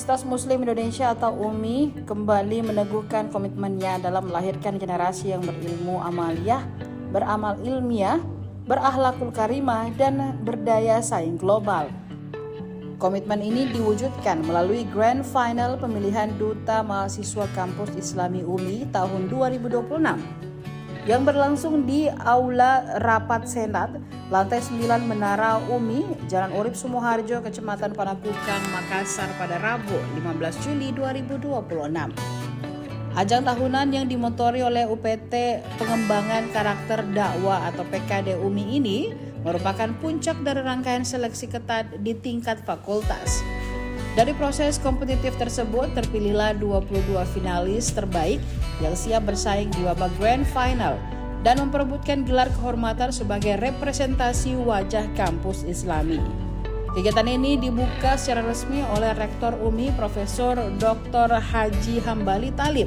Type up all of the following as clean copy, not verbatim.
Universitas Muslim Indonesia atau UMI kembali meneguhkan komitmennya dalam melahirkan generasi yang berilmu amaliyah, beramal ilmiah, berakhlakul karimah, dan berdaya saing global. Komitmen ini diwujudkan melalui Grand Final pemilihan Duta Mahasiswa Kampus Islami UMI tahun 2026 yang berlangsung di Aula Rapat Senat, lantai 9 Menara UMI, Jalan Urip Sumoharjo, Kecamatan Panakukang, Makassar pada Rabu 15 Juli 2026. Ajang tahunan yang dimotori oleh UPT Pengembangan Karakter Dakwah atau PKD UMI ini merupakan puncak dari rangkaian seleksi ketat di tingkat fakultas. Dari proses kompetitif tersebut, terpilihlah 22 finalis terbaik yang siap bersaing di babak Grand Final dan memperebutkan gelar kehormatan sebagai representasi wajah kampus Islami. Kegiatan ini dibuka secara resmi oleh Rektor UMI Profesor Dr. Haji Hambali Talib.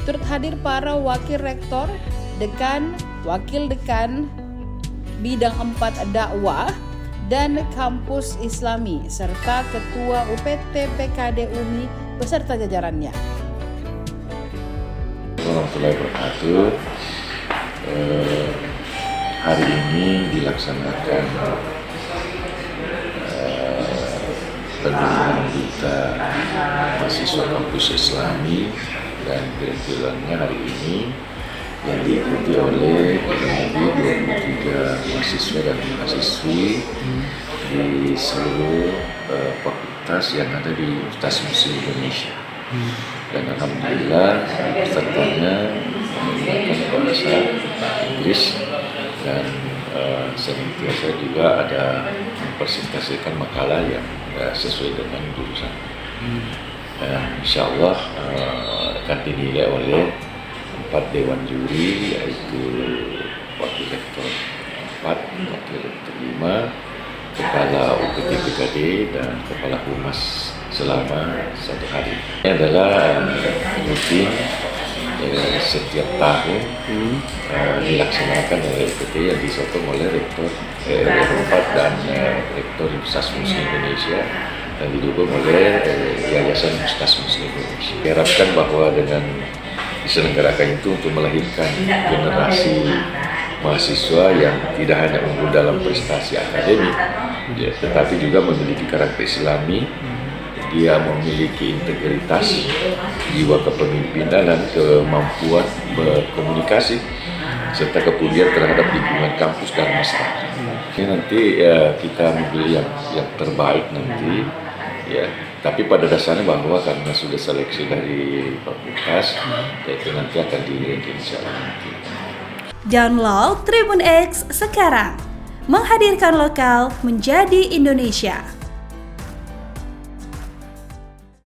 Turut hadir para wakil rektor, dekan, wakil dekan, bidang 4 dakwah, dan kampus Islami, serta Ketua UPT PKD UMI beserta jajarannya. Warahmatullahi wabarakatuh. Hari ini dilaksanakan pemilihan duta mahasiswa kampus Islami dan kebetulannya hari ini yang diikuti oleh kurang lebih 23 mahasiswa dan mahasiswi di seluruh fakultas yang ada di Universitas Muslim Indonesia. Dan alhamdulillah pesertanya menggunakan bahasa Inggris dan senantiasa juga ada mempresentasikan makalah yang sesuai dengan jurusan. Insya Allah akan dinilai oleh 4 dewan juri, yaitu wakil rektor 4, wakil rektor 5, kepala UPT PKD dan kepala humas selama 1 hari. Ini adalah rutin setiap tahun dilaksanakan oleh UPT yang disokong oleh rektor R4 dan rektor Universitas Muslim Indonesia dan didukung oleh Yayasan Universitas Muslim Indonesia. Diharapkan bahwa dengan diselenggarakan itu untuk melahirkan generasi mahasiswa yang tidak hanya unggul dalam prestasi akademik, tetapi juga memiliki karakter Islami. Dia memiliki integritas, jiwa kepemimpinan dan kemampuan berkomunikasi serta kepedulian terhadap lingkungan kampus dan masyarakat. Ini nanti kita memilih yang terbaik nanti, ya. Tapi pada dasarnya bahwa karena sudah seleksi dari fakultas, itu nanti akan di-ranking secara nanti. Download Tribun X sekarang, menghadirkan lokal menjadi Indonesia.